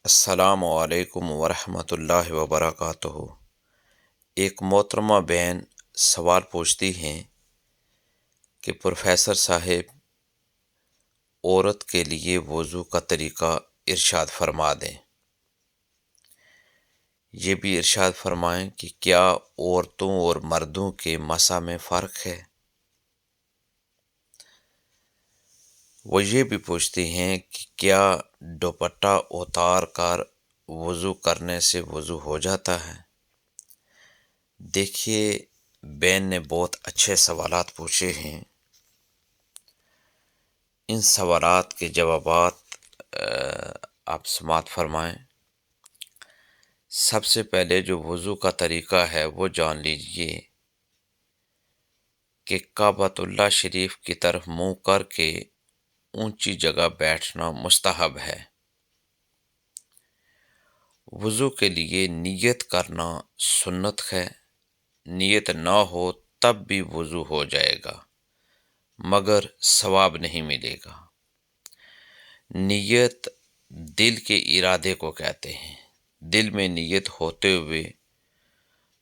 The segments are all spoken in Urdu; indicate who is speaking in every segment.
Speaker 1: السلام علیکم ورحمۃ اللہ وبرکاتہ۔ ایک محترمہ بہن سوال پوچھتی ہیں کہ پروفیسر صاحب، عورت کے لیے وضو کا طریقہ ارشاد فرما دیں۔ یہ بھی ارشاد فرمائیں کہ کیا عورتوں اور مردوں کے مسح میں فرق ہے؟ وہ یہ بھی پوچھتی ہیں کہ کیا دوپٹہ اتار کر وضو کرنے سے وضو ہو جاتا ہے؟ دیکھیے، بین نے بہت اچھے سوالات پوچھے ہیں۔ ان سوالات کے جوابات آپ سماعت فرمائیں۔ سب سے پہلے جو وضو کا طریقہ ہے وہ جان لیجئے کہ کعبۃ اللہ شریف کی طرف منہ کر کے اونچی جگہ بیٹھنا مستحب ہے۔ وضو کے لیے نیت کرنا سنت ہے۔ نیت نہ ہو تب بھی وضو ہو جائے گا، مگر ثواب نہیں ملے گا۔ نیت دل کے ارادے کو کہتے ہیں۔ دل میں نیت ہوتے ہوئے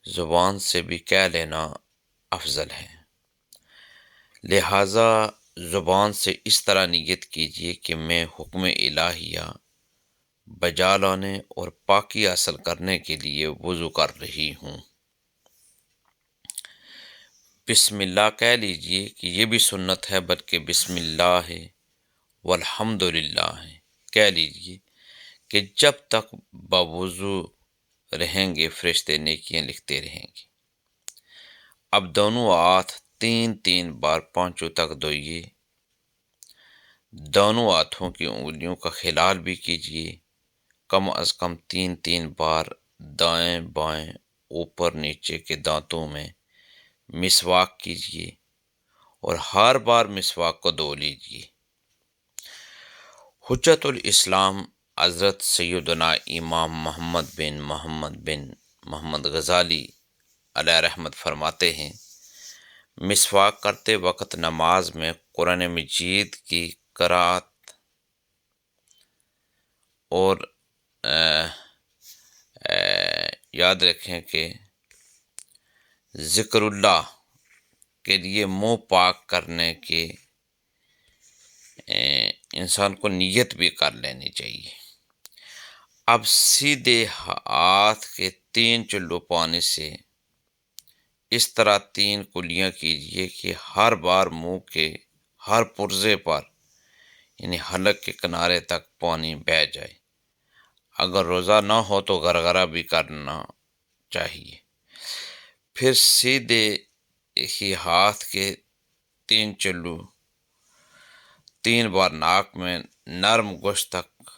Speaker 1: زبان سے بھی کہہ لینا افضل ہے۔ لہٰذا زبان سے اس طرح نیت کیجیے کہ میں حکم الہیہ بجا لانے اور پاکی حاصل کرنے کے لیے وضو کر رہی ہوں۔ بسم اللہ کہہ لیجئے کہ یہ بھی سنت ہے، بلکہ بسم اللہ ہے والحمد للہ ہے کہہ لیجئے کہ جب تک باوضو رہیں گے فرشتے نیکیاں لکھتے رہیں گے۔ اب دونوں ہاتھ تین تین بار پانچوں تک دھوئیے۔ دونوں ہاتھوں کی انگلیوں کا خلال بھی کیجیے۔ کم از کم تین تین بار دائیں بائیں اوپر نیچے کے دانتوں میں مسواک کیجیے اور ہر بار مسواک کو دھو لیجیے۔ حجت الاسلام حضرت سیدنا امام محمد غزالی علیہ رحمت فرماتے ہیں، مسواک کرتے وقت نماز میں قرآن مجید کی قرأت اور یاد رکھیں کہ ذکر اللہ کے لیے منہ پاک کرنے کے انسان کو نیت بھی کر لینی چاہیے۔ اب سیدھے ہاتھ کے تین چلو پانی سے اس طرح تین کلیاں کیجیے کہ ہر بار منہ کے ہر پرزے پر یعنی حلق کے کنارے تک پانی بہہ جائے۔ اگر روزہ نہ ہو تو غرغرہ بھی کرنا چاہیے۔ پھر سیدھے ہی ہاتھ کے تین چلو تین بار ناک میں نرم گوشت تک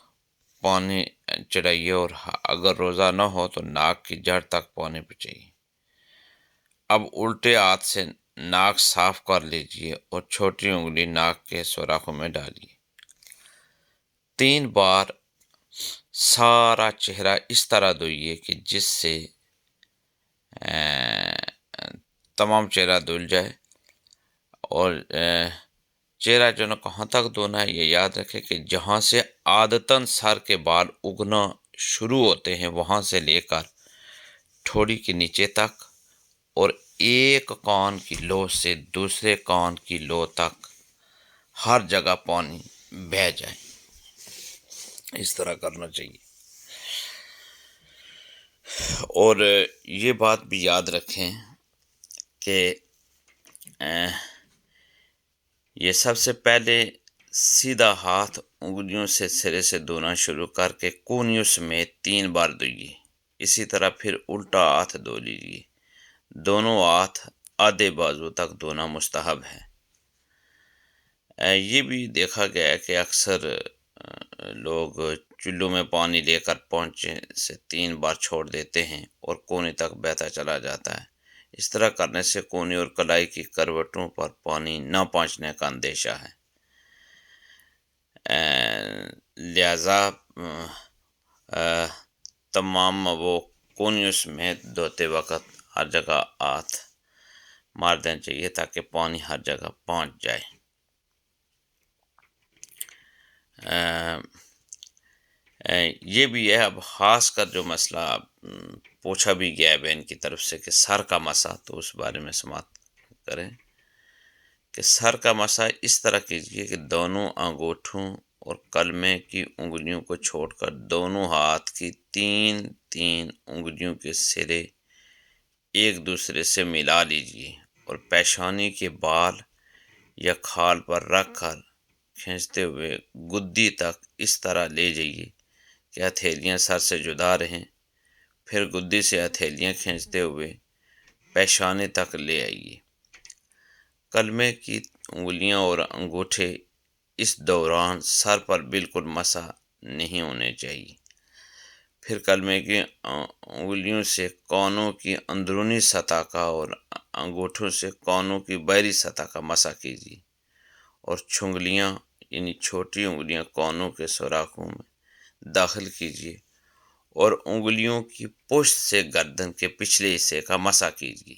Speaker 1: پانی چڑھائیے، اور اگر روزہ نہ ہو تو ناک کی جڑ تک پانی پہنچائیے۔ اب الٹے ہاتھ سے ناک صاف کر لیجئے اور چھوٹی انگلی ناک کے سوراخوں میں ڈالیے۔ تین بار سارا چہرہ اس طرح دھوئیے کہ جس سے تمام چہرہ دھل جائے، اور چہرہ جو نا کہاں تک دھونا ہے یہ یاد رکھیں کہ جہاں سے عادتاً سر کے بال اگنا شروع ہوتے ہیں وہاں سے لے کر ٹھوڑی کے نیچے تک، اور ایک کان کی لو سے دوسرے کان کی لو تک ہر جگہ پانی بہہ جائے، اس طرح کرنا چاہیے۔ اور یہ بات بھی یاد رکھیں کہ یہ سب سے پہلے سیدھا ہاتھ انگلیوں سے سرے سے دھونا شروع کر کے کونیوں سمیت تین بار دھوئیے۔ اسی طرح پھر الٹا ہاتھ دھو لیجیے۔ دونوں ہاتھ آدھے بازو تک دھونا مستحب ہے۔ یہ بھی دیکھا گیا ہے کہ اکثر لوگ چلوں میں پانی لے کر پہنچے سے تین بار چھوڑ دیتے ہیں اور کونے تک بہتا چلا جاتا ہے۔ اس طرح کرنے سے کونے اور کلائی کی کروٹوں پر پانی نہ پہنچنے کا اندیشہ ہے۔ لہذا تمام وہ کونیوں سمیت دھوتے وقت ہر جگہ ہاتھ مار دینا چاہیے تاکہ پانی ہر جگہ پہنچ جائے۔ یہ بھی ہے. اب خاص کر جو مسئلہ پوچھا بھی گیا ہے بہن کی طرف سے کہ سر کا مسا، تو اس بارے میں سماعت کریں کہ سر کا مسا اس طرح کیجیے کہ دونوں انگوٹھوں اور کلمے کی انگلیوں کو چھوڑ کر دونوں ہاتھ کی 3 انگلیوں کے سرے ایک دوسرے سے ملا لیجیے اور پیشانی کے بال یا کھال پر رکھ کر کھینچتے ہوئے گدی تک اس طرح لے جائیے کہ ہتھیلیاں سر سے جدا رہیں. پھر گدی سے ہتھیلیاں کھینچتے ہوئے پیشانے تک لے آئیے. کلمے کی انگلیاں اور انگوٹھے اس دوران سر پر بالکل مسا نہیں ہونے چاہیے. پھر کلمے کی انگلیوں سے کونوں کی اندرونی سطح کا اور انگوٹھوں سے کونوں کی باہری سطح کا مسا کیجیے اور چھنگلیاں یعنی چھوٹی انگلیاں کونوں کے سوراخوں میں داخل کیجیے اور انگلیوں کی پشت سے گردن کے پچھلے حصے کا مسا کیجیے.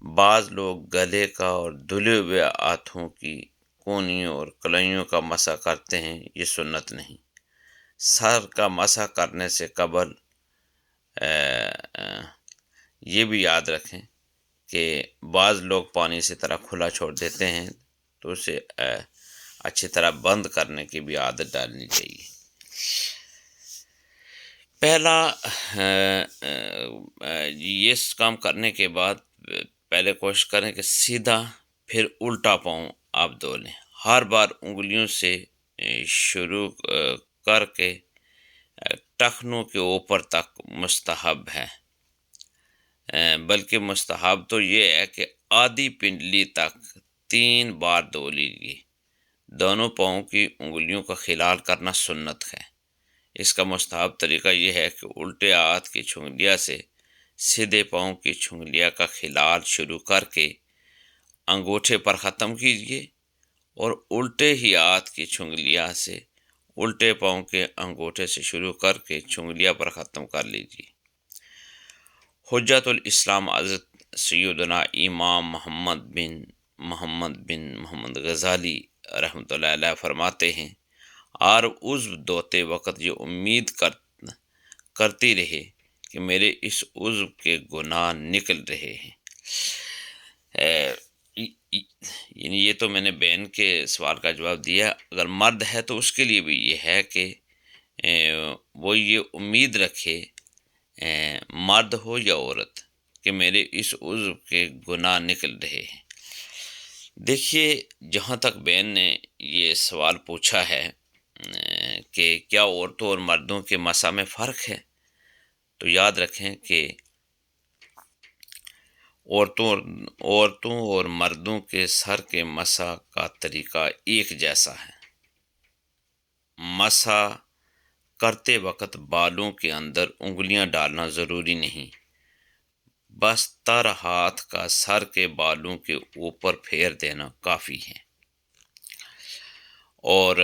Speaker 1: بعض لوگ گلے کا اور دھلے ہوئے ہاتھوں کی کونیوں اور کلائیوں کا مسا کرتے ہیں، یہ سنت نہیں. سر کا مسا کرنے سے قبل یہ بھی یاد رکھیں کہ بعض لوگ پانی اسی طرح کھلا چھوڑ دیتے ہیں، تو اسے اچھی طرح بند کرنے کی بھی عادت ڈالنی چاہیے. پہلا یہ کام کرنے کے بعد پہلے کوشش کریں کہ سیدھا پھر الٹا پاؤں آپ دھو لیں. ہر بار انگلیوں سے شروع کر کے ٹخنوں کے اوپر تک مستحب ہے، بلکہ مستحب تو یہ ہے کہ آدھی پنڈلی تک 3 بار دھو لیجیے. دونوں پاؤں کی انگلیوں کا خلال کرنا سنت ہے. اس کا مستحب طریقہ یہ ہے کہ الٹے ہاتھ کی چھنگلیا سے سیدھے پاؤں کی چھنگلیا کا خلال شروع کر کے انگوٹھے پر ختم کیجیے اور الٹے ہی ہاتھ کی چھنگلیا سے الٹے پاؤں کے انگوٹھے سے شروع کر کے چھنگلیا پر ختم کر لیجیے. حجت الاسلام حضرت سیدنا امام محمد بن غزالی رحمۃ اللہ علیہ فرماتے ہیں، اور عضو دھوتے وقت یہ امید کرتی رہے کہ میرے اس عضو کے گناہ نکل رہے ہیں. یعنی یہ تو میں نے بہن کے سوال کا جواب دیا. اگر مرد ہے تو اس کے لیے بھی یہ ہے کہ وہ یہ امید رکھے، مرد ہو یا عورت، کہ میرے اس عضو کے گناہ نکل رہے ہیں. دیکھیے، جہاں تک بہن نے یہ سوال پوچھا ہے کہ کیا عورتوں اور مردوں کے مسا میں فرق ہے، تو یاد رکھیں کہ عورتوں اور مردوں کے سر کے مسا کا طریقہ ایک جیسا ہے. مسا کرتے وقت بالوں کے اندر انگلیاں ڈالنا ضروری نہیں، بس تر ہاتھ کا سر کے بالوں کے اوپر پھیر دینا کافی ہے. اور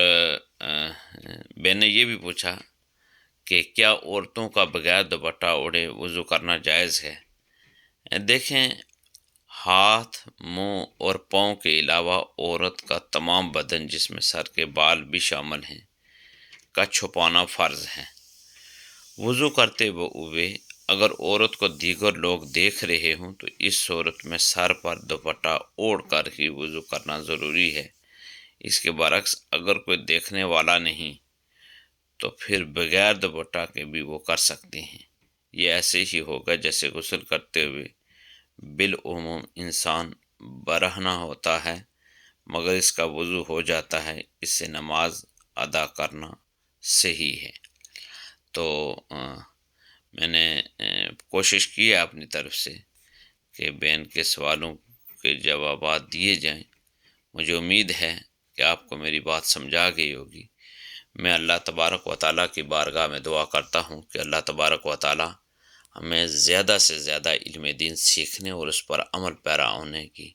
Speaker 1: میں نے یہ بھی پوچھا کہ کیا عورتوں کا بغیر دوپٹہ اوڑھے وضو کرنا جائز ہے. دیکھیں، ہاتھ، منہ اور پاؤں کے علاوہ عورت کا تمام بدن جس میں سر کے بال بھی شامل ہیں کا چھپانا فرض ہے. وضو کرتے ہوئے اگر عورت کو دیگر لوگ دیکھ رہے ہوں تو اس صورت میں سر پر دوپٹہ اوڑھ کر ہی وضو کرنا ضروری ہے. اس کے برعکس اگر کوئی دیکھنے والا نہیں تو پھر بغیر دوپٹہ کے بھی وہ کر سکتے ہیں. یہ ایسے ہی ہوگا جیسے غسل کرتے ہوئے بالعموم انسان برہنہ ہوتا ہے مگر اس کا وضو ہو جاتا ہے. اس سے نماز ادا کرنا صحیح ہے. تو میں نے کوشش کی ہے اپنی طرف سے کہ بہن کے سوالوں کے جوابات دیے جائیں. مجھے امید ہے کہ آپ کو میری بات سمجھا گئی ہوگی. میں اللہ تبارک و تعالیٰ کی بارگاہ میں دعا کرتا ہوں کہ اللہ تبارک و تعالیٰ ہمیں زیادہ سے زیادہ علم دین سیکھنے اور اس پر عمل پیرا ہونے کی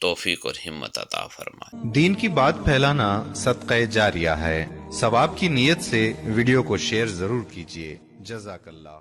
Speaker 1: توفیق اور ہمت عطا فرمائے.
Speaker 2: دین کی بات پھیلانا صدقہ جاریہ ہے. ثواب کی نیت سے ویڈیو کو شیئر ضرور کیجیے. جزاک اللہ.